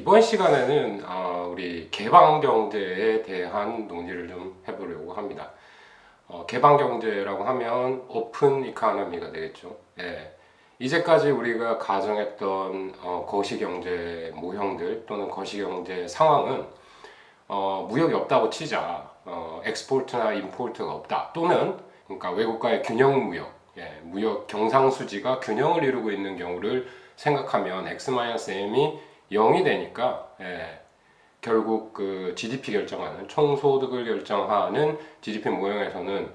이번 시간에는 우리 개방경제에 대한 논의를 좀 해보려고 합니다. 개방경제라고 하면 오픈 이코노미가 되겠죠. 예. 이제까지 우리가 가정했던 거시경제 모형들 또는 거시경제 상황은 무역이 없다고 치자, 엑스포트나 임포트가 없다 또는 그러니까 외국과의 균형 무역, 무역 경상수지가 균형을 이루고 있는 경우를 생각하면 x-m이 0이 되니까 결국 그 GDP 결정하는 총소득을 결정하는 GDP 모형에서는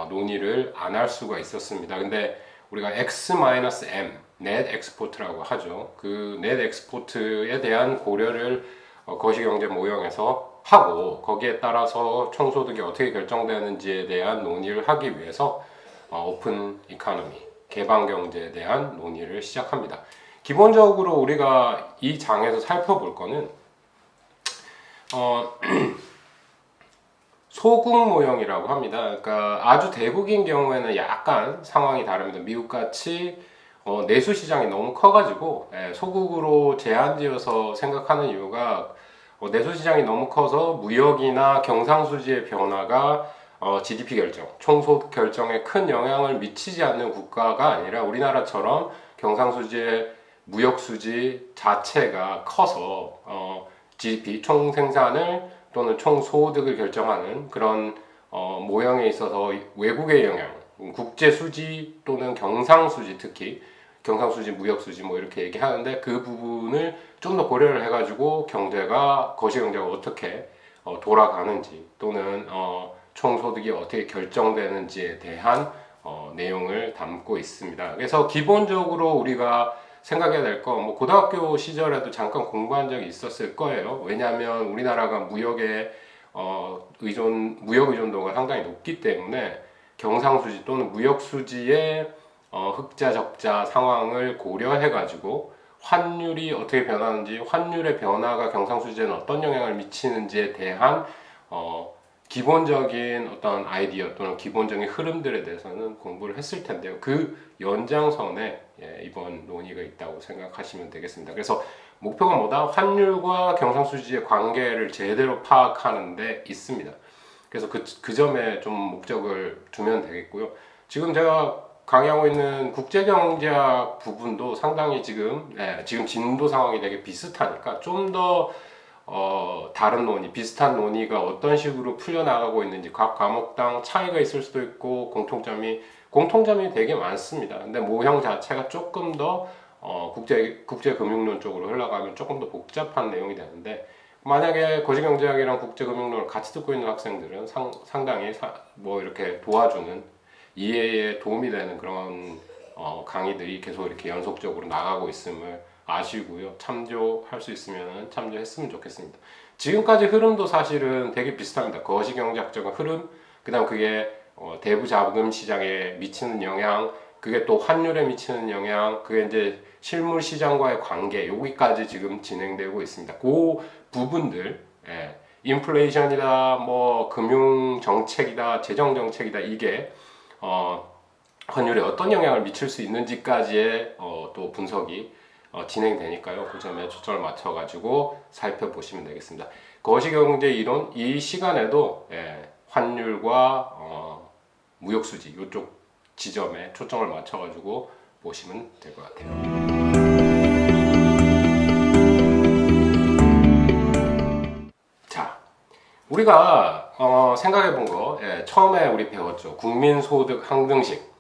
논의를 안 할 수가 있었습니다. 근데 우리가 x-m net export라고 하죠. 그 net export에 대한 고려를 거시경제 모형에서 하고 거기에 따라서 총소득이 어떻게 결정되는지에 대한 논의를 하기 위해서 오픈 이코노미, 개방 경제에 대한 논의를 시작합니다. 기본적으로 우리가 이 장에서 살펴볼 거는 소국 모형이라고 합니다. 그러니까 아주 대국인 경우에는 약간 상황이 다릅니다. 미국같이 내수 시장이 너무 커가지고 소국으로 제한지어서 생각하는 이유가 내수 시장이 너무 커서 무역이나 경상수지의 변화가 GDP 결정, 총소득 결정에 큰 영향을 미치지 않는 국가가 아니라 우리나라처럼 경상수지의 무역수지 자체가 커서 GDP 총생산을 또는 총소득을 결정하는 그런 모형에 있어서 외국의 영향, 국제수지 또는 경상수지, 특히 경상수지, 무역수지 뭐 이렇게 얘기하는데 그 부분을 좀 더 고려를 해가지고 경제가 거시경제가 어떻게 돌아가는지 또는 총소득이 어떻게 결정되는지에 대한 내용을 담고 있습니다. 그래서 기본적으로 우리가 생각해야 될 거, 뭐 고등학교 시절에도 잠깐 공부한 적이 있었을 거예요. 왜냐하면 우리나라가 무역에 무역 의존도가 상당히 높기 때문에 경상수지 또는 무역수지의 흑자 적자 상황을 고려해가지고 환율이 어떻게 변하는지, 환율의 변화가 경상수지에는 어떤 영향을 미치는지에 대한 기본적인 어떤 아이디어 또는 기본적인 흐름들에 대해서는 공부를 했을 텐데요. 그 연장선에 이번 논의가 있다고 생각하시면 되겠습니다. 그래서 목표가 뭐다? 환율과 경상수지의 관계를 제대로 파악하는 데 있습니다. 그래서 그 점에 좀 목적을 두면 되겠고요. 지금 제가 강의하고 있는 국제경제학 부분도 상당히 지금 진도 상황이 되게 비슷하니까 좀 더 다른 논의, 비슷한 논의가 어떤 식으로 풀려나가고 있는지 각 과목당 차이가 있을 수도 있고 공통점이 되게 많습니다. 근데 모형 자체가 조금 더 국제금융론 쪽으로 흘러가면 조금 더 복잡한 내용이 되는데 만약에 거시경제학이랑 국제금융론을 같이 듣고 있는 학생들은 상당히 뭐 이렇게 도와주는 이해에 도움이 되는 그런 강의들이 계속 이렇게 연속적으로 나가고 있음을 아시고요. 참조할 수 있으면 참조했으면 좋겠습니다. 지금까지 흐름도 사실은 되게 비슷합니다. 거시경제학적인 흐름, 그 다음 그게 대부 자금 시장에 미치는 영향, 그게 또 환율에 미치는 영향, 그게 이제 실물 시장과의 관계, 여기까지 지금 진행되고 있습니다. 그 부분들, 인플레이션이다, 뭐 금융 정책이다, 재정 정책이다, 이게 환율에 어떤 영향을 미칠 수 있는지까지의 또 분석이 진행되니까요. 그 점에 초점을 맞춰가지고 살펴보시면 되겠습니다. 거시경제 이론 이 시간에도 환율과 무역수지 이쪽 지점에 초점을 맞춰가지고 보시면 될 것 같아요. 자, 우리가 생각해 본 거 처음에 우리 배웠죠. 국민소득 항등식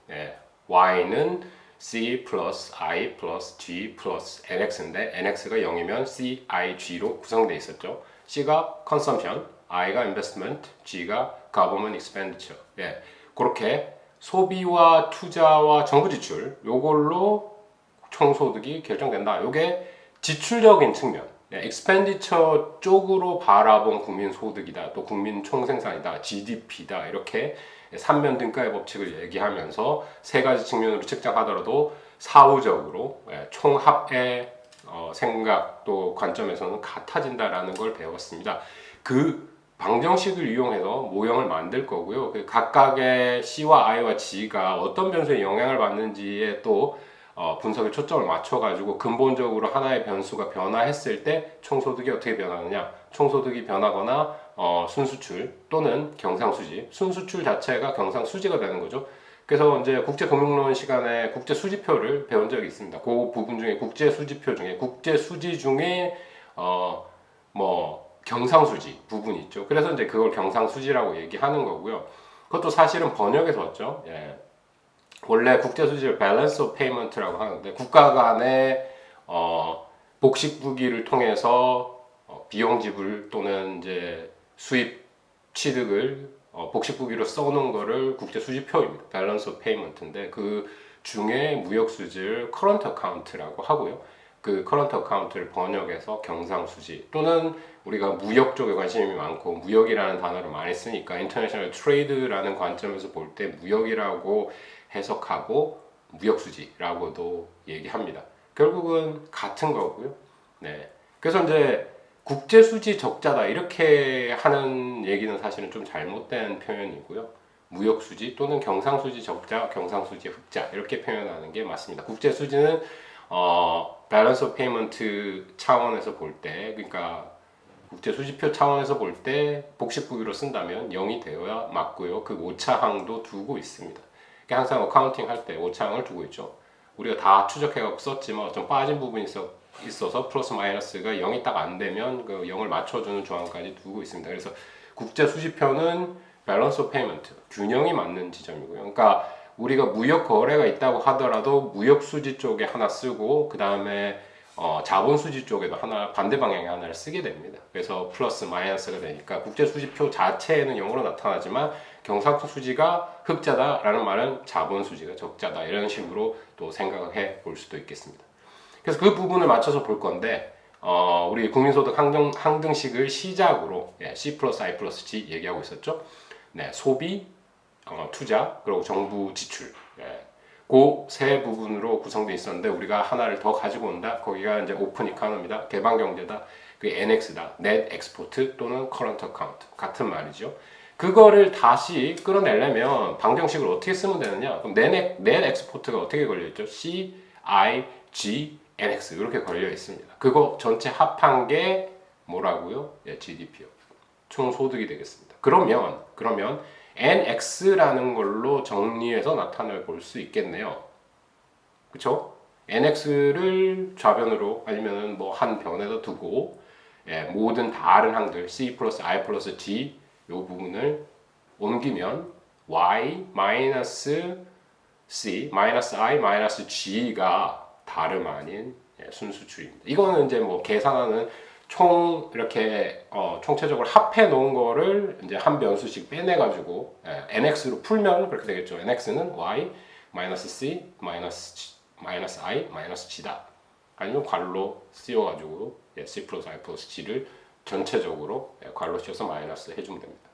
Y는 C 플러스 I 플러스 G 플러스 NX인데 NX가 0이면 C, I, G로 구성되어 있었죠. C가 consumption, I가 investment, G가 government expenditure. 그렇게 소비와 투자와 정부 지출 요걸로 총소득이 결정된다. 요게 지출적인 측면, expenditure 쪽으로 바라본 국민소득이다. 또 국민 총생산이다. GDP다. 이렇게 3면 등가의 법칙을 얘기하면서 세 가지 측면으로 측정하더라도 사후적으로 총합의 생각 또 관점에서는 같아진다라는 걸 배웠습니다. 그 방정식을 이용해서 모형을 만들 거고요. 그 각각의 C와 I와 G가 어떤 변수에 영향을 받는지에 또 분석에 초점을 맞춰가지고 근본적으로 하나의 변수가 변화했을 때 총소득이 어떻게 변하느냐, 총소득이 변하거나 순수출 또는 경상수지, 순수출 자체가 경상수지가 되는 거죠. 그래서 이제 국제금융론 시간에 국제수지표를 배운 적이 있습니다. 그 부분 중에 국제수지표 중에 국제수지 중에 뭐 경상수지 부분이 있죠. 그래서 이제 그걸 경상수지라고 얘기하는 거고요. 그것도 사실은 번역에서 왔죠. 예. 원래 국제수지를 Balance of Payment라고 하는데 국가 간의 복식부기를 통해서 비용 지불 또는 이제 수입 취득을 복식부기로 써놓은 거를 국제수지표입니다. Balance of Payment인데 그 중에 무역수지를 Current Account라고 하고요. 그 Current Account를 번역해서 경상수지 또는 우리가 무역 쪽에 관심이 많고 무역이라는 단어를 많이 쓰니까 International Trade라는 관점에서 볼 때 무역이라고 해석하고 무역수지라고도 얘기합니다. 결국은 같은 거고요. 네. 그래서 이제 국제수지 적자다 이렇게 하는 얘기는 사실은 좀 잘못된 표현이고요. 무역수지 또는 경상수지 적자, 경상수지 흑자 이렇게 표현하는 게 맞습니다. 국제수지는 밸런스 오브 페이먼트 차원에서 볼 때, 그러니까 국제수지표 차원에서 볼 때 복식부기로 쓴다면 0이 되어야 맞고요. 그 오차항도 두고 있습니다. 그러니까 항상 어카운팅 할 때 오차항을 두고 있죠. 우리가 다 추적해갖고 썼지만 좀 빠진 부분이 있어서 플러스 마이너스가 0이 딱 안 되면 그 0을 맞춰주는 조항까지 두고 있습니다. 그래서 국제수지표는 밸런스 오브 페이먼트, 균형이 맞는 지점이고요. 그러니까 우리가 무역 거래가 있다고 하더라도 무역 수지 쪽에 하나 쓰고 그 다음에 자본 수지 쪽에도 하나 반대 방향에 하나를 쓰게 됩니다. 그래서 플러스 마이너스가 되니까 국제 수지표 자체에는 0으로 나타나지만 경상수 수지가 흑자다라는 말은 자본 수지가 적자다 이런 식으로 또 생각을 해볼 수도 있겠습니다. 그래서 그 부분을 맞춰서 볼 건데 우리 국민소득 항등식을 시작으로 C 플러스 I 플러스 G 얘기하고 있었죠. 네, 소비, 투자, 그리고 정부 지출. 그 세 부분으로 구성되어 있었는데 우리가 하나를 더 가지고 온다. 거기가 이제 오픈 이코노미다, 개방 경제다, 그 NX다, net export 또는 current account 같은 말이죠. 그거를 다시 끌어내려면 방정식을 어떻게 쓰면 되느냐? 그럼 net export가 어떻게 걸려 있죠? C, I, G, NX 이렇게 걸려 있습니다. 그거 전체 합한 게 뭐라고요? GDP요. 총 소득이 되겠습니다. 그러면 NX라는 걸로 정리해서 나타내 볼 수 있겠네요. 그쵸? NX를 좌변으로 아니면 뭐 한 변에다 두고 모든 다른 항들 C 플러스 I 플러스 G 요 부분을 옮기면 Y 마이너스 C 마이너스 I 마이너스 G가 다름 아닌 순수출입니다. 이거는 이제 뭐 계산하는 총 이렇게 총체적으로 합해 놓은 거를 이제 한 변수씩 빼내 가지고 nx로 풀면 그렇게 되겠죠. nx는 y 마이너스 c 마이너스 i 마이너스 g다. 아니면 괄로 씌워 가지고 c 플러스 i 플러스 g를 전체적으로 괄로 씌워서 마이너스 해주면 됩니다.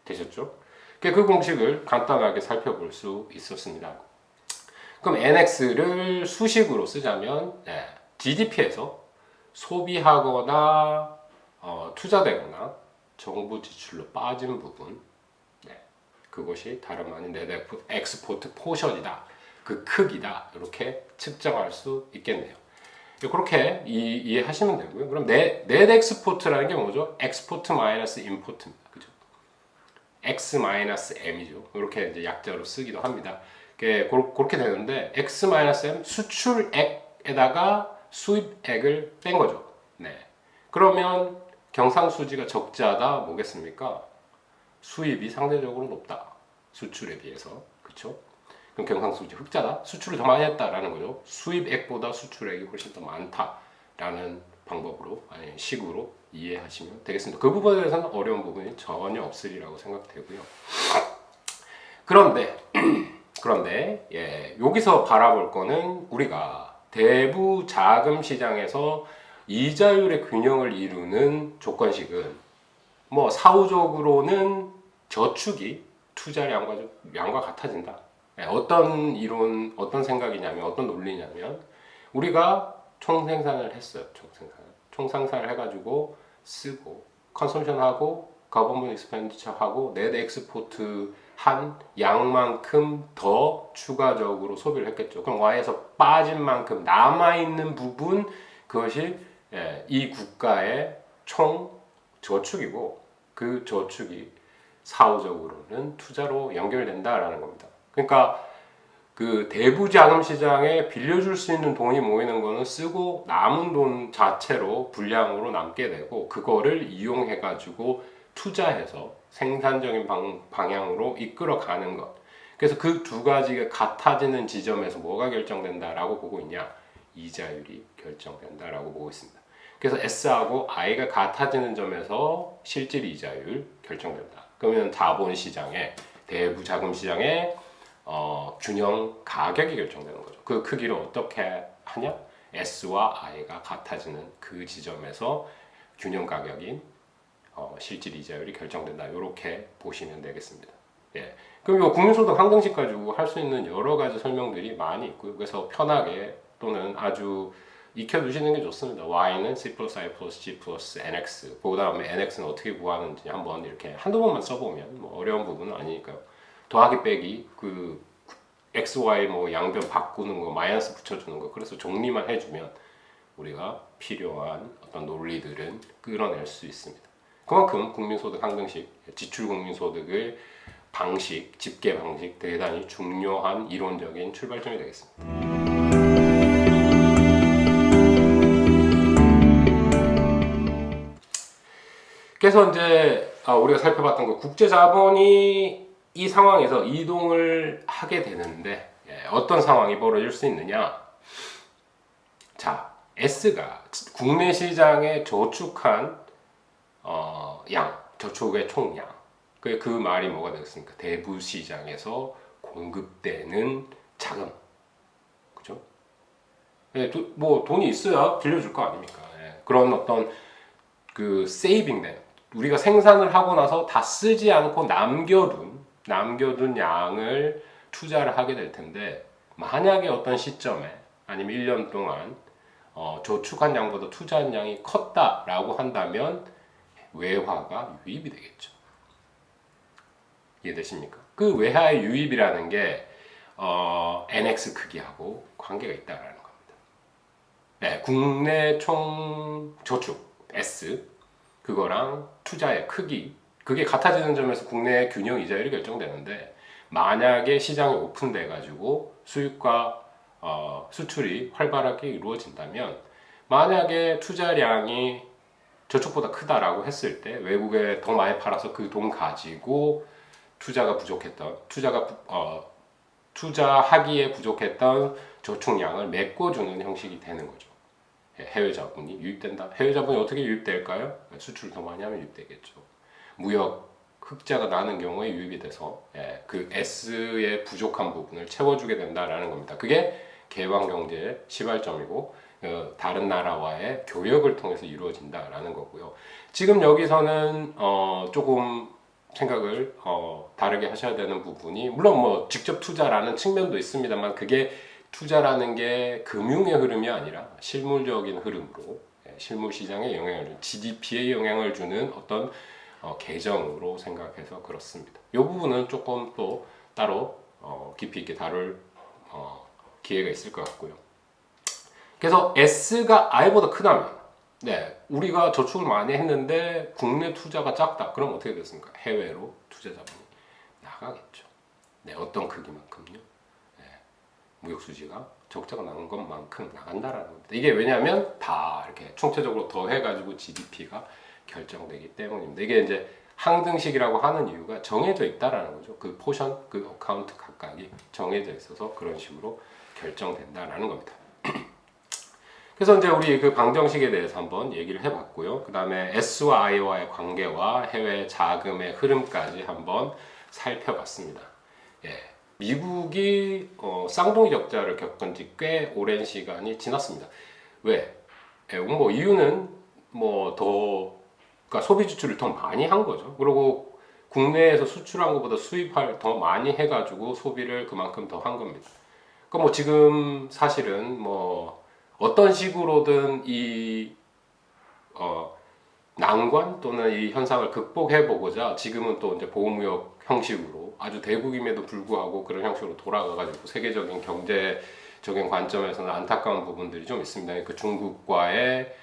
되셨죠? 그 공식을 간단하게 살펴볼 수 있었습니다. 그럼 nx를 수식으로 쓰자면 GDP에서 소비하거나 투자되거나 정부 지출로 빠진 부분, 그것이 다름 아닌 net export 포션이다, 그 크기다 이렇게 측정할 수 있겠네요. 그렇게 이해하시면 되고요. 그럼 net export라는 게 뭐죠? export 마이너스 import입니다. 그죠? x 마이너스 m이죠. 이렇게 이제 약자로 쓰기도 합니다. 그렇게 되는데 x 마이너스 m 수출액에다가 수입액을 뺀 거죠. 네. 그러면 경상수지가 적자다 뭐겠습니까? 수입이 상대적으로 높다. 수출에 비해서. 그렇죠? 그럼 경상수지 흑자다. 수출을 더 많이 했다라는 거죠. 수입액보다 수출액이 훨씬 더 많다라는 방법으로 아니 식으로 이해하시면 되겠습니다. 그 부분에 대해서는 어려운 부분이 전혀 없으리라고 생각되고요. 그런데 여기서 바라볼 거는 우리가 대부 자금 시장에서 이자율의 균형을 이루는 조건식은 뭐 사후적으로는 저축이 투자량과 같아진다. 어떤 이론, 어떤 생각이냐면, 어떤 논리냐면 우리가 총생산을 했어요. 총생산을 해가지고 쓰고 컨섬션하고 가버먼트 익스펜디처 하고 네트 엑스포트 한 양만큼 더 추가적으로 소비를 했겠죠. 그럼 Y에서 빠진 만큼 남아있는 부분, 그것이 이 국가의 총 저축이고, 그 저축이 사후적으로는 투자로 연결된다라는 겁니다. 그러니까 그 대부 자금 시장에 빌려줄 수 있는 돈이 모이는 거는 쓰고 남은 돈 자체로 불량으로 남게 되고, 그거를 이용해 가지고 투자해서 생산적인 방향으로 이끌어 가는 것. 그래서 그 두 가지가 같아지는 지점에서 뭐가 결정된다라고 보고 있냐? 이자율이 결정된다라고 보고 있습니다. 그래서 S하고 I가 같아지는 점에서 실질 이자율 결정된다. 그러면 자본 시장에, 대부 자금 시장에 균형 가격이 결정되는 거죠. 그 크기를 어떻게 하냐? S와 I가 같아지는 그 지점에서 균형 가격인 실질 이자율이 결정된다. 이렇게 보시면 되겠습니다. 예. 그럼 이 국민소득 항등식 가지고 할 수 있는 여러 가지 설명들이 많이 있고요. 그래서 편하게 또는 아주 익혀두시는 게 좋습니다. Y는 C 플러스 I 플러스 G 플러스 NX, 그 다음에 NX는 어떻게 구하는지 한번 이렇게 한두 번만 써보면 뭐 어려운 부분은 아니니까요. 더하기 빼기, 그 X, Y 뭐 양변 바꾸는 거, 마이너스 붙여주는 거, 그래서 정리만 해주면 우리가 필요한 어떤 논리들은 끌어낼 수 있습니다. 그만큼 국민소득 항등식, 지출 국민소득의 방식, 집계 방식 대단히 중요한 이론적인 출발점이 되겠습니다. 그래서 이제 우리가 살펴봤던 거, 국제 자본이 이 상황에서 이동을 하게 되는데 어떤 상황이 벌어질 수 있느냐? 자, S가 국내 시장에 저축한 저축의 총량. 그 말이 뭐가 되겠습니까? 대부 시장에서 공급되는 자금, 그죠? 뭐 돈이 있어야 빌려줄 거 아닙니까? 그런 어떤 그 세이빙된, 우리가 생산을 하고 나서 다 쓰지 않고 남겨둔 양을 투자를 하게 될 텐데, 만약에 어떤 시점에 아니면 1년 동안 저축한 양보다 투자한 양이 컸다라고 한다면 외화가 유입이 되겠죠. 이해되십니까? 그 외화의 유입이라는 게 NX 크기하고 관계가 있다라는 겁니다. 네, 국내 총 저축 S, 그거랑 투자의 크기, 그게 같아지는 점에서 국내 균형 이자율이 결정되는데, 만약에 시장이 오픈돼 가지고 수입과 수출이 활발하게 이루어진다면, 만약에 투자량이 저축보다 크다라고 했을 때 외국에 더 많이 팔아서 그 돈 가지고 투자하기에 부족했던 저축량을 메꿔주는 형식이 되는 거죠. 해외 자본이 유입된다. 해외 자본이 어떻게 유입될까요? 수출을 더 많이 하면 유입되겠죠. 무역 흑자가 나는 경우에 유입이 돼서 그 S의 부족한 부분을 채워주게 된다라는 겁니다. 그게 개방 경제의 시발점이고, 다른 나라와의 교역을 통해서 이루어진다라는 거고요. 지금 여기서는 조금 생각을 다르게 하셔야 되는 부분이, 물론 뭐 직접 투자라는 측면도 있습니다만, 그게 투자라는 게 금융의 흐름이 아니라 실물적인 흐름으로, 실물 시장에 영향을 주는, GDP에 영향을 주는 어떤 계정으로 생각해서 그렇습니다. 이 부분은 조금 또 따로 깊이 있게 다룰 기회가 있을 것 같고요. 그래서 S가 I보다 크다면, 우리가 저축을 많이 했는데 국내 투자가 작다. 그럼 어떻게 됐습니까? 해외로 투자 자본이 나가겠죠. 어떤 크기만큼요? 무역 수지가 적자가 나는 것만큼 나간다라는 겁니다. 이게 왜냐하면 다 이렇게 총체적으로 더해가지고 GDP가 결정되기 때문입니다. 이게 이제 항등식이라고 하는 이유가 정해져 있다라는 거죠. 그 포션, 그 어카운트 각각이 정해져 있어서 그런 식으로 결정된다라는 겁니다. 그래서 이제 우리 그 방정식에 대해서 한번 얘기를 해봤고요. 그 다음에 S와 I와의 관계와 해외 자금의 흐름까지 한번 살펴봤습니다. 미국이 쌍둥이 적자를 겪은 지 꽤 오랜 시간이 지났습니다. 왜? 뭐 이유는 그러니까 소비 지출을 더 많이 한 거죠. 그리고 국내에서 수출한 것보다 수입할 더 많이 해가지고 소비를 그만큼 더 한 겁니다. 그러니까 뭐 지금 사실은 뭐 어떤 식으로든 이 난관 또는 이 현상을 극복해 보고자 지금은 또 이제 보호무역 형식으로 아주 대국임에도 불구하고 그런 형식으로 돌아가가지고 세계적인 경제적인 관점에서는 안타까운 부분들이 좀 있습니다. 그 중국과의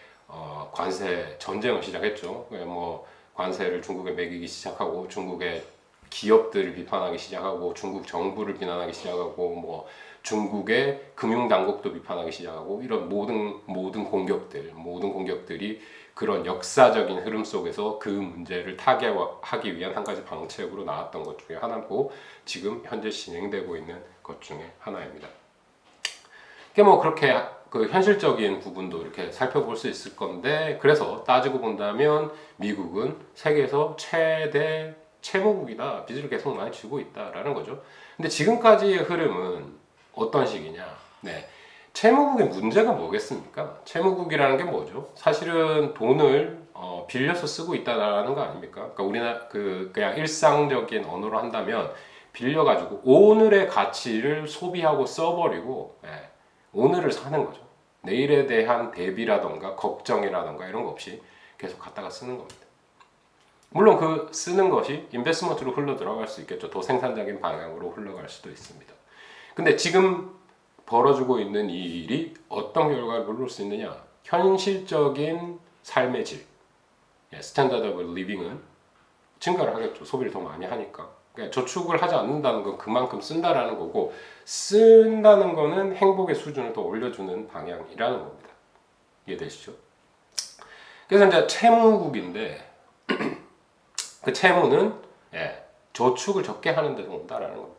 관세 전쟁을 시작했죠. 뭐 관세를 중국에 매기기 시작하고 중국의 기업들을 비판하기 시작하고 중국 정부를 비난하기 시작하고 뭐 중국의 금융 당국도 비판하기 시작하고 이런 모든 공격들이 그런 역사적인 흐름 속에서 그 문제를 타개하기 위한 한 가지 방책으로 나왔던 것 중에 하나고 지금 현재 진행되고 있는 것 중에 하나입니다. 이게 뭐 그렇게 그 현실적인 부분도 이렇게 살펴볼 수 있을 건데 그래서 따지고 본다면 미국은 세계에서 최대 채무국이다. 빚을 계속 많이 지고 있다라는 거죠. 근데 지금까지의 흐름은 어떤 식이냐? 네. 채무국의 문제가 뭐겠습니까? 채무국이라는 게 뭐죠? 사실은 돈을 빌려서 쓰고 있다라는 거 아닙니까? 그러니까 우리나라 그냥 일상적인 언어로 한다면 빌려가지고 오늘의 가치를 소비하고 써버리고 오늘을 사는 거죠. 내일에 대한 대비라던가 걱정이라던가 이런 거 없이 계속 갖다가 쓰는 겁니다. 물론 그 쓰는 것이 인베스트먼트로 흘러 들어갈 수 있겠죠. 더 생산적인 방향으로 흘러갈 수도 있습니다. 근데 지금 벌어지고 있는 이 일이 어떤 결과를 부를 수 있느냐? 현실적인 삶의 질, 스탠다드 오브 리빙은 증가를 하겠죠. 소비를 더 많이 하니까. 그러니까 저축을 하지 않는다는 건 그만큼 쓴다라는 거고 쓴다는 거는 행복의 수준을 더 올려주는 방향이라는 겁니다. 이해되시죠? 그래서 이제 채무국인데 그 채무는 저축을 적게 하는 데서 온다라는 겁니다.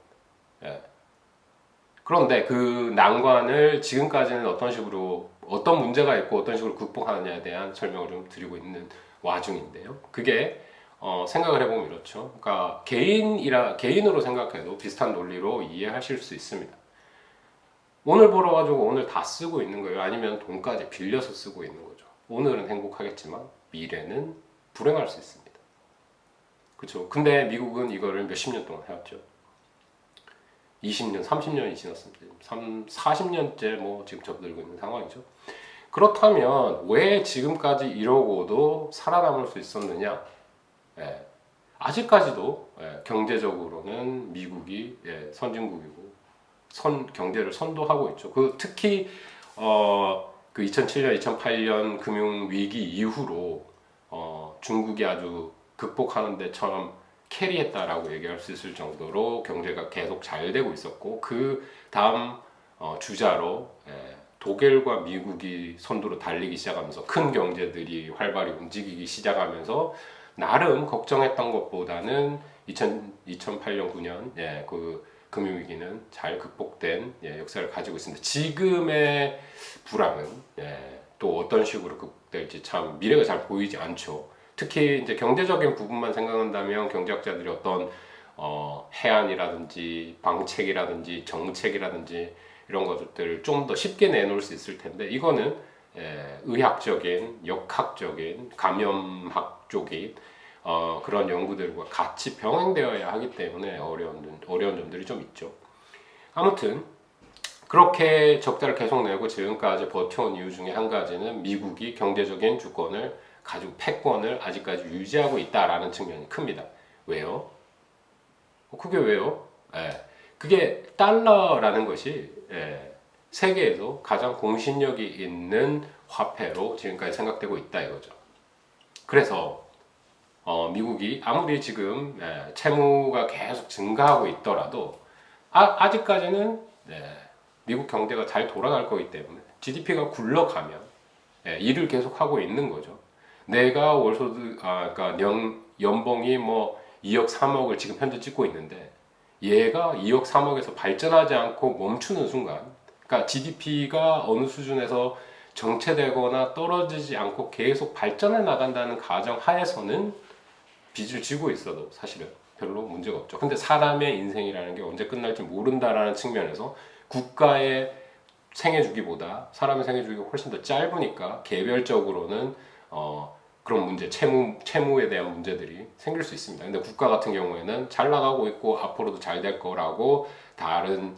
그런데 그 난관을 지금까지는 어떤 문제가 있고 어떤 식으로 극복하느냐에 대한 설명을 좀 드리고 있는 와중인데요. 그게 생각을 해보면 이렇죠. 그러니까 개인으로 생각해도 비슷한 논리로 이해하실 수 있습니다. 오늘 벌어가지고 오늘 다 쓰고 있는 거예요. 아니면 돈까지 빌려서 쓰고 있는 거죠. 오늘은 행복하겠지만 미래는 불행할 수 있습니다. 그렇죠. 근데 미국은 이거를 몇십 년 동안 해왔죠. 20년, 30년이 지났습니다. 40년째 뭐 지금 접들고 있는 상황이죠. 그렇다면 왜 지금까지 이러고도 살아남을 수 있었느냐? 아직까지도 경제적으로는 미국이 선진국이고 경제를 선도하고 있죠. 특히 그 2007년, 2008년 금융 위기 이후로 중국이 아주 극복하는 데처럼 캐리했다라고 얘기할 수 있을 정도로 경제가 계속 잘 되고 있었고 그 다음 주자로 독일과 미국이 선두로 달리기 시작하면서 큰 경제들이 활발히 움직이기 시작하면서 나름 걱정했던 것보다는 2008년 9년 그 금융위기는 잘 극복된 역사를 가지고 있습니다. 지금의 불황은 또 어떤 식으로 극복될지 참 미래가 잘 보이지 않죠. 특히 이제 경제적인 부분만 생각한다면 경제학자들이 어떤 해안이라든지 방책이라든지 정책이라든지 이런 것들을 좀 더 쉽게 내놓을 수 있을 텐데 이거는 의학적인, 역학적인, 감염학 쪽인 그런 연구들과 같이 병행되어야 하기 때문에 어려운 점들이 좀 있죠. 아무튼 그렇게 적자를 계속 내고 지금까지 버텨온 이유 중에 한 가지는 미국이 경제적인 주권을 가지고 패권을 아직까지 유지하고 있다라는 측면이 큽니다. 왜요? 그게 왜요? 그게 달러라는 것이 세계에서 가장 공신력이 있는 화폐로 지금까지 생각되고 있다 이거죠. 그래서 미국이 아무리 지금 채무가 계속 증가하고 있더라도 아직까지는 미국 경제가 잘 돌아갈 거기 때문에 GDP가 굴러가면 일을 계속 하고 있는 거죠. 내가 그러니까 연봉이 뭐 2억 3억을 지금 현재 찍고 있는데 얘가 2억 3억에서 발전하지 않고 멈추는 순간 그러니까 GDP가 어느 수준에서 정체되거나 떨어지지 않고 계속 발전해 나간다는 가정 하에서는 빚을 지고 있어도 사실은 별로 문제가 없죠. 근데 사람의 인생이라는 게 언제 끝날지 모른다라는 측면에서 국가의 생애 주기보다 사람의 생애 주기가 훨씬 더 짧으니까 개별적으로는 그런 문제, 채무에 대한 문제들이 생길 수 있습니다. 근데 국가 같은 경우에는 잘 나가고 있고 앞으로도 잘 될 거라고 다른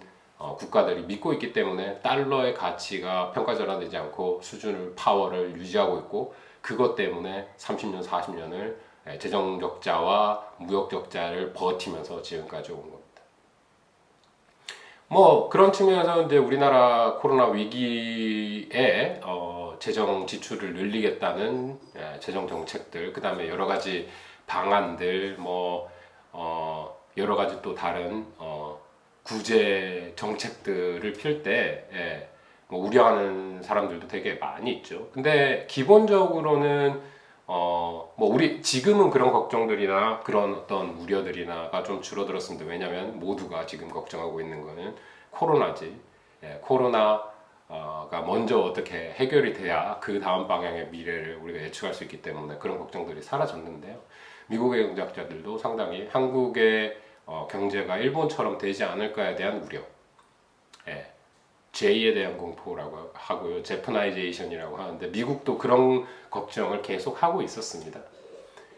국가들이 믿고 있기 때문에 달러의 가치가 평가절하되지 않고 수준을 파워를 유지하고 있고 그것 때문에 30년, 40년을 재정 적자와 무역 적자를 버티면서 지금까지 온 겁니다. 뭐 그런 측면에서 이제 우리나라 코로나 위기에 재정 지출을 늘리겠다는 재정 정책들, 그다음에 여러 가지 방안들, 여러 가지 또 다른 구제 정책들을 필 때 뭐 우려하는 사람들도 되게 많이 있죠. 근데 기본적으로는 뭐 우리 지금은 그런 걱정들이나 그런 어떤 우려들이나가 좀 줄어들었습니다. 왜냐하면 모두가 지금 걱정하고 있는 거는 코로나지. 코로나가 먼저 어떻게 해결이 돼야 그 다음 방향의 미래를 우리가 예측할 수 있기 때문에 그런 걱정들이 사라졌는데요. 미국의 경제학자들도 상당히 한국의 경제가 일본처럼 되지 않을까에 대한 우려, J에 대한 공포라고 하고요, 제프나이제이션이라고 하는데 미국도 그런 걱정을 계속 하고 있었습니다.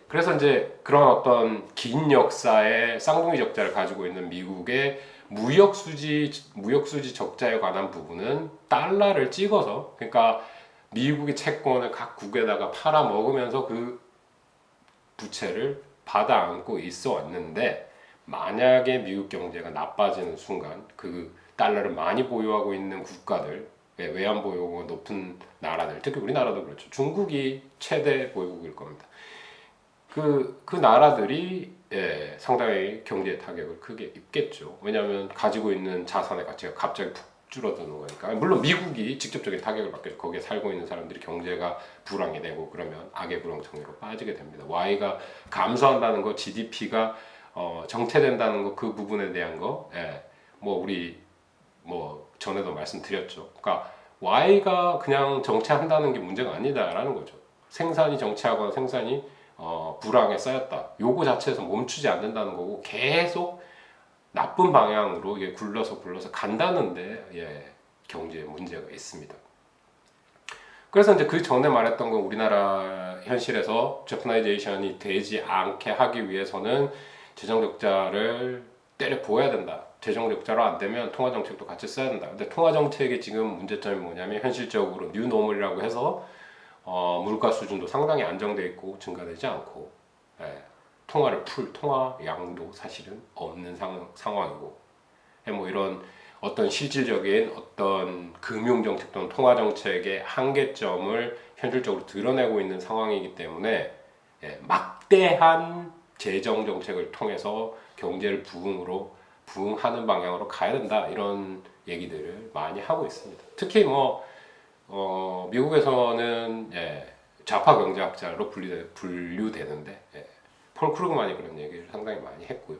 그래서 이제 그런 어떤 긴 역사의 쌍둥이 적자를 가지고 있는 미국의 무역 수지 적자에 관한 부분은 달러를 찍어서, 그러니까 미국의 채권을 각국에다가 팔아 먹으면서 그 부채를 받아 안고 있어 왔는데, 만약에 미국 경제가 나빠지는 순간 그 달러를 많이 보유하고 있는 국가들, 외환 보유고가 높은 나라들, 특히 우리나라도 그렇죠. 중국이 최대 보유국일 겁니다. 그 나라들이 상당히 경제 타격을 크게 입겠죠. 왜냐하면 가지고 있는 자산의 가치가 갑자기 푹 줄어드는 거니까. 물론 미국이 직접적인 타격을 받겠죠. 거기에 살고 있는 사람들이 경제가 불황이 되고 그러면 악의 불황청으로 빠지게 됩니다. Y가 감소한다는 거, GDP가 정체된다는 거, 그 부분에 대한 거, 뭐 우리 뭐 전에도 말씀드렸죠. 그러니까 Y가 그냥 정체한다는 게 문제가 아니다라는 거죠. 생산이 정체하거나 생산이 불황에 쌓였다. 요거 자체에서 멈추지 않는다는 거고 계속 나쁜 방향으로 이게 굴러서 간다는데 경제에 문제가 있습니다. 그래서 이제 그 전에 말했던 건 우리나라 현실에서 제프나이제이션이 되지 않게 하기 위해서는 재정 적자를 때려 부어야 된다. 재정 적자로 안 되면 통화 정책도 같이 써야 된다. 근데 통화 정책의 지금 문제점이 뭐냐면 현실적으로 뉴노멀이라고 해서 물가 수준도 상당히 안정돼 있고 증가되지 않고 통화를 풀 통화 양도 사실은 없는 상황이고 뭐 이런 어떤 실질적인 어떤 금융 정책 또는 통화 정책의 한계점을 현실적으로 드러내고 있는 상황이기 때문에 막대한 재정 정책을 통해서 경제를 부흥하는 방향으로 가야 된다, 이런 얘기들을 많이 하고 있습니다. 특히 미국에서는 좌파 경제학자로 분류되는데 폴 크루그만이 그런 얘기를 상당히 많이 했고요.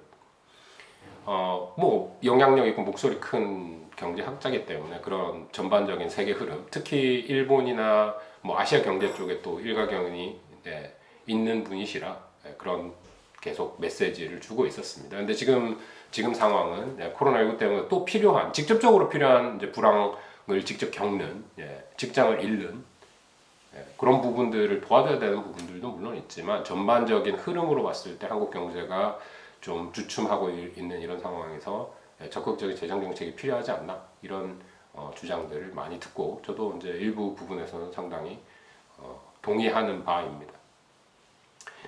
뭐 영향력 있고 목소리 큰 경제학자이기 때문에 그런 전반적인 세계 흐름, 특히 일본이나 뭐 아시아 경제 쪽에 또 일가견이 있는 분이시라 그런 계속 메시지를 주고 있었습니다. 근데 지금 상황은 코로나19 때문에 또 직접적으로 필요한 이제 불황을 직접 겪는, 직장을 잃는 그런 부분들을 도와줘야 되는 부분들도 물론 있지만 전반적인 흐름으로 봤을 때 한국 경제가 좀 주춤하고 있는 이런 상황에서 적극적인 재정 정책이 필요하지 않나, 이런 주장들을 많이 듣고 저도 이제 일부 부분에서는 상당히 동의하는 바입니다.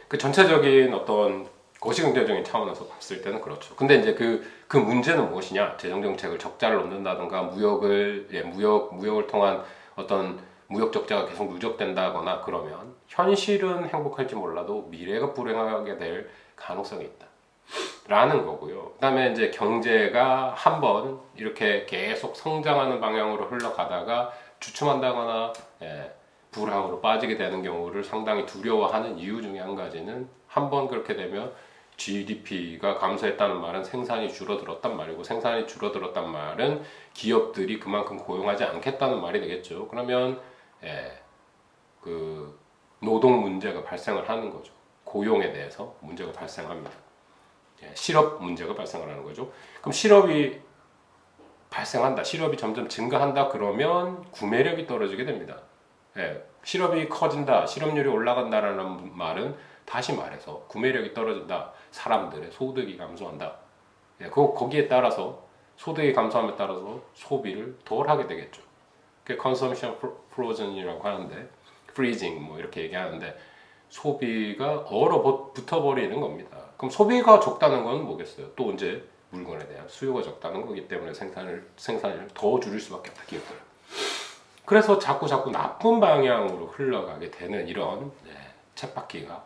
그 전체적인 어떤 거시경제적인 차원에서 봤을 때는 그렇죠. 근데 이제 그 문제는 무엇이냐? 재정 정책을 적자를 넣는다든가 무역을 통한 어떤 무역 적자가 계속 누적된다거나 그러면 현실은 행복할지 몰라도 미래가 불행하게 될 가능성이 있다. 라는 거고요. 그다음에 이제 경제가 한번 이렇게 계속 성장하는 방향으로 흘러가다가 주춤한다거나 불황으로 빠지게 되는 경우를 상당히 두려워하는 이유 중에 한 가지는, 한번 그렇게 되면 GDP가 감소했다는 말은 생산이 줄어들었단 말이고, 생산이 줄어들었단 말은 기업들이 그만큼 고용하지 않겠다는 말이 되겠죠. 그러면 그 노동 문제가 발생을 하는 거죠. 고용에 대해서 문제가 발생합니다. 실업 문제가 발생을 하는 거죠. 그럼 실업이 발생한다, 실업이 점점 증가한다 그러면 구매력이 떨어지게 됩니다. 실업이 커진다, 실업률이 올라간다라는 말은 다시 말해서 구매력이 떨어진다, 사람들의 소득이 감소한다. 거기에 따라서 소득이 감소함에 따라서 소비를 덜 하게 되겠죠. 그게 consumption frozen이라고 하는데, freezing 뭐 이렇게 얘기하는데 소비가 얼어붙어 버리는 겁니다. 그럼 소비가 적다는 건 뭐겠어요? 또 언제 물건에 대한 수요가 적다는 거기 때문에 생산을 더 줄일 수밖에 없다, 기업들은. 그래서 자꾸 나쁜 방향으로 흘러가게 되는 이런 쳇바퀴가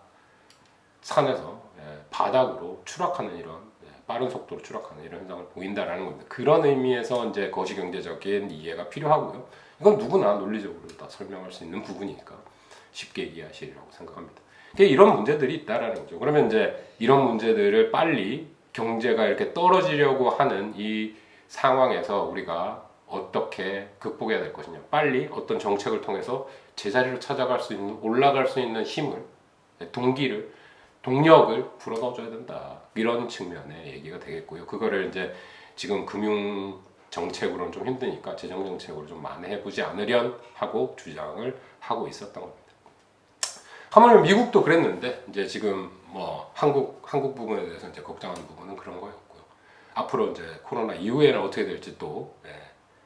산에서 바닥으로 추락하는 이런 빠른 속도로 추락하는 이런 현상을 보인다라는 겁니다. 그런 의미에서 이제 거시경제적인 이해가 필요하고요. 이건 누구나 논리적으로 다 설명할 수 있는 부분이니까 쉽게 이해하시리라고 생각합니다. 이런 문제들이 있다라는 거죠. 그러면 이제 이런 문제들을 빨리 경제가 이렇게 떨어지려고 하는 이 상황에서 우리가 어떻게 극복해야 될 것이냐. 빨리 어떤 정책을 통해서 제자리로 찾아갈 수 있는, 올라갈 수 있는 힘을, 동력을 불어넣어줘야 된다. 이런 측면의 얘기가 되겠고요. 그거를 이제 지금 금융 정책으로는 좀 힘드니까 재정 정책으로 좀 만회해보지 않으련 하고 주장을 하고 있었던 겁니다. 하물며 미국도 그랬는데 이제 지금 뭐 한국 부분에 대해서 이제 걱정하는 부분은 그런 거였고요. 앞으로 이제 코로나 이후에는 어떻게 될지 또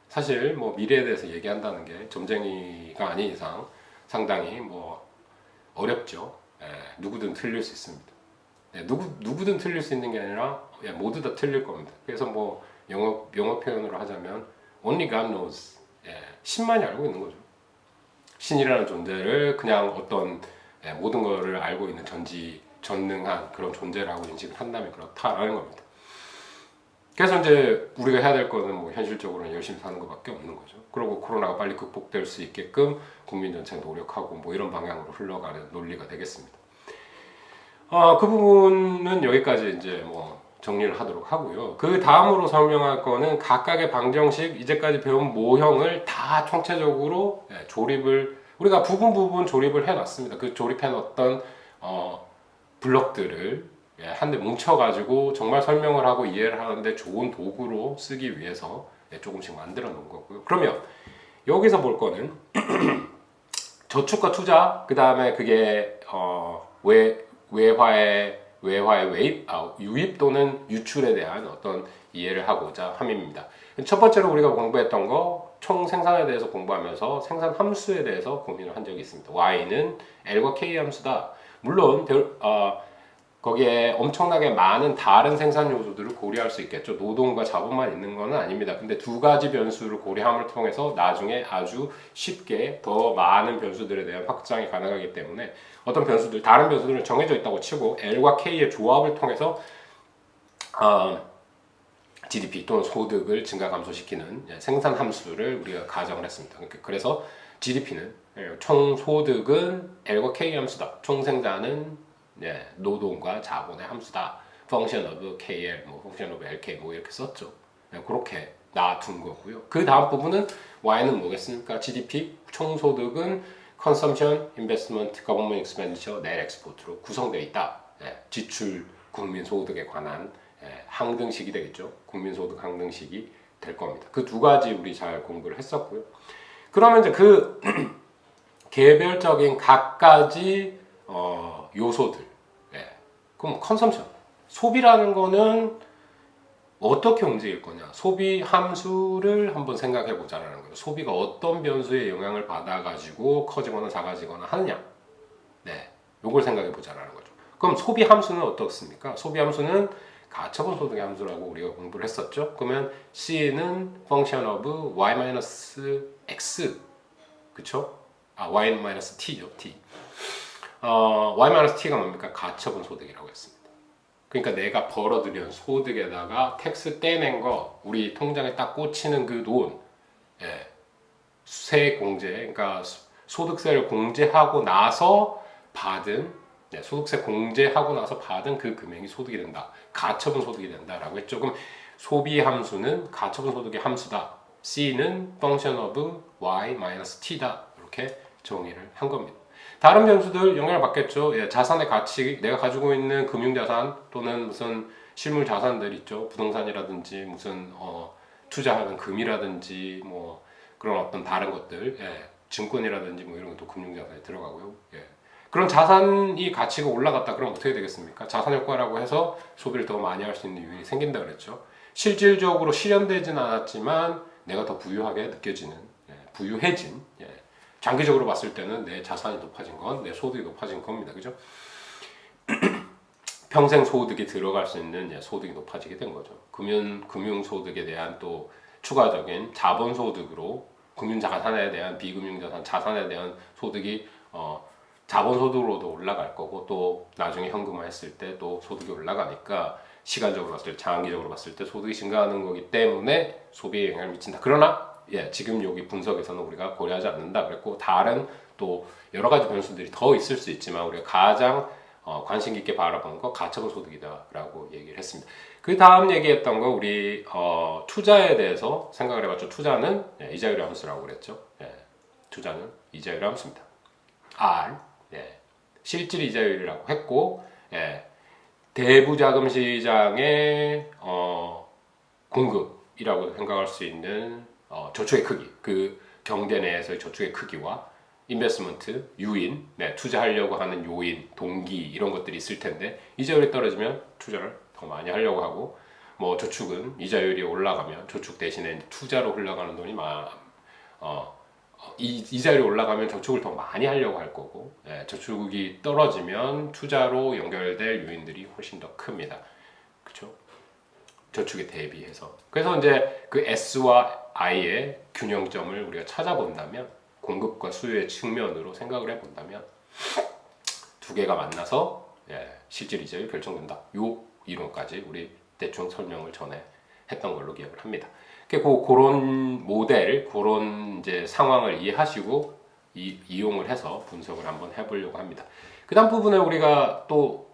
사실 뭐 미래에 대해서 얘기한다는 게 점쟁이가 아닌 이상 상당히 뭐 어렵죠. 누구든 틀릴 수 있습니다. 누구든 틀릴 수 있는 게 아니라 모두 다 틀릴 겁니다. 그래서 뭐 영어 표현으로 하자면 only God knows. 신만이 알고 있는 거죠. 신이라는 존재를 그냥 어떤 모든 것을 알고 있는 전능한 그런 존재라고 인식을 한다면 그렇다라는 겁니다. 그래서 이제 우리가 해야 될 거는 뭐 현실적으로는 열심히 사는 것밖에 없는 거죠. 그리고 코로나가 빨리 극복될 수 있게끔 국민 전체 노력하고 뭐 이런 방향으로 흘러가는 논리가 되겠습니다. 그 부분은 여기까지 이제 뭐 정리를 하도록 하고요. 그 다음으로 설명할 거는 각각의 방정식, 이제까지 배운 모형을 다 총체적으로 조립을, 우리가 부분 조립을 해놨습니다. 그 조립해놨던 블럭들을 한데 뭉쳐가지고 정말 설명을 하고 이해를 하는데 좋은 도구로 쓰기 위해서 조금씩 만들어 놓은 거고요. 그러면 여기서 볼 거는 저축과 투자, 그 다음에 그게 외화의 유입 또는 유출에 대한 어떤 이해를 하고자 함입니다. 첫 번째로 우리가 공부했던 거 총 생산에 대해서 공부하면서 생산 함수에 대해서 고민을 한 적이 있습니다. Y는 L과 K 함수다. 물론 거기에 엄청나게 많은 다른 생산 요소들을 고려할 수 있겠죠. 노동과 자본만 있는 건 아닙니다. 근데 두 가지 변수를 고려함을 통해서 나중에 아주 쉽게 더 많은 변수들에 대한 확장이 가능하기 때문에 어떤 변수들, 다른 변수들은 정해져 있다고 치고 L과 K의 조합을 통해서 GDP 또는 소득을 증가 감소시키는 생산 함수를 우리가 가정을 했습니다. 그래서 GDP는 총 소득은 L과 K 함수다. 총 생산은 노동과 자본의 함수다. function of KL, 뭐 function of LK 뭐 이렇게 썼죠. 그렇게 놔둔 거고요. 그 다음 부분은 Y는 뭐겠습니까? GDP 총 소득은 consumption, investment, government expenditure, net export로 구성되어 있다. 지출, 국민 소득에 관한 항등식이 되겠죠. 국민소득 항등식이 될 겁니다. 그 두 가지 우리 잘 공부를 했었고요. 그러면 이제 그 개별적인 각가지 요소들. 그럼 컨섬션, 소비라는 거는 어떻게 움직일 거냐? 소비 함수를 한번 생각해 보자라는 거예요. 소비가 어떤 변수에 영향을 받아가지고 커지거나 작아지거나 하느냐? 요걸 생각해 보자라는 거죠. 그럼 소비 함수는 어떻습니까? 소비 함수는 가처분 소득의 함수라고 우리가 공부를 했었죠. 그러면 C는 function of y-x, 그쵸? y-t죠, t. y-t가 뭡니까? 가처분 소득이라고 했습니다. 그러니까 내가 벌어들인 소득에다가 텍스 떼낸 거, 우리 통장에 딱 꽂히는 그 돈, 세액 공제, 그러니까 소득세를 공제하고 나서 받은, 소득세 공제하고 나서 받은 그 금액이 소득이 된다. 가처분 소득이 된다라고 했죠. 그럼 소비 함수는 가처분 소득의 함수다. C는 function of y-t다. 이렇게 정의를 한 겁니다. 다른 변수들 영향을 받겠죠. 자산의 가치, 내가 가지고 있는 금융자산 또는 무슨 실물 자산들 있죠. 부동산이라든지 무슨 투자하는 금이라든지 뭐 그런 어떤 다른 것들, 증권이라든지 뭐 이런 것도 금융자산에 들어가고요. 그런 자산이 가치가 올라갔다 그러면 어떻게 되겠습니까? 자산 효과라고 해서 소비를 더 많이 할 수 있는 요인이 생긴다 그랬죠. 실질적으로 실현되진 않았지만 내가 더 부유하게 느껴지는, 부유해진, 장기적으로 봤을 때는 내 자산이 높아진 건 내 소득이 높아진 겁니다. 그죠? 평생 소득이 들어갈 수 있는 소득이 높아지게 된 거죠. 금융소득에 대한 또 추가적인 자본소득으로 금융자산에 대한 비금융자산 자산에 대한 소득이 자본소득으로도 올라갈 거고, 또 나중에 현금화했을 때 또 소득이 올라가니까 시간적으로 봤을 때, 장기적으로 봤을 때 소득이 증가하는 거기 때문에 소비에 영향을 미친다. 그러나 지금 여기 분석에서는 우리가 고려하지 않는다 그랬고, 다른 또 여러 가지 변수들이 더 있을 수 있지만 우리가 가장 관심 깊게 바라본 거 가처분 소득이다라고 얘기를 했습니다. 그 다음 얘기했던 거 우리 투자에 대해서 생각을 해봤죠. 투자는 이자율의 함수라고 그랬죠. 투자는 이자율의 함수입니다. R 실질 이자율이라고 했고, 대부자금 시장의 공급이라고 생각할 수 있는 저축의 크기, 그 경제 내에서의 저축의 크기와 인베스트먼트, 유인, 투자하려고 하는 요인, 동기 이런 것들이 있을 텐데, 이자율이 떨어지면 투자를 더 많이 하려고 하고, 뭐 저축은 이자율이 올라가면 저축 대신에 투자로 흘러가는 돈이 이자율이 올라가면 저축을 더 많이 하려고 할 거고, 저축이 떨어지면 투자로 연결될 요인들이 훨씬 더 큽니다. 그렇죠? 저축에 대비해서. 그래서 이제 그 S와 I의 균형점을 우리가 찾아본다면, 공급과 수요의 측면으로 생각을 해본다면 두 개가 만나서 실질 이자율이 결정된다. 요 이론까지 우리 대충 설명을 전에 했던 걸로 기억을 합니다. 그런 모델, 그런 이제 상황을 이해하시고 이용을 해서 분석을 한번 해보려고 합니다. 그 다음 부분에 우리가 또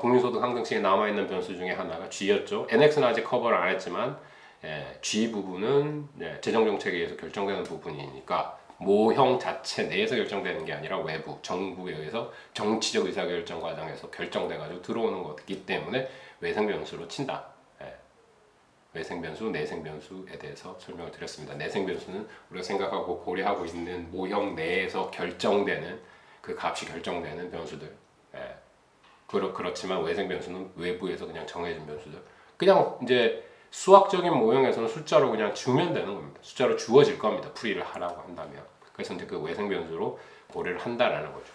국민소득 항등식에 남아있는 변수 중에 하나가 G였죠. NX는 아직 커버를 안 했지만 G 부분은 재정정책에 의해서 결정되는 부분이니까 모형 자체 내에서 결정되는 게 아니라 외부, 정부에 의해서 정치적 의사결정 과정에서 결정돼가지고 들어오는 거기 때문에 외생변수로 친다. 외생변수, 내생변수에 대해서 설명을 드렸습니다. 내생변수는 우리가 생각하고 고려하고 있는 모형 내에서 결정되는, 그 값이 결정되는 변수들. 그렇지만 외생변수는 외부에서 그냥 정해진 변수들. 그냥 이제 수학적인 모형에서는 숫자로 그냥 주면 되는 겁니다. 숫자로 주어질 겁니다. 풀이를 하라고 한다면. 그래서 이제 그 외생변수로 고려를 한다라는 거죠.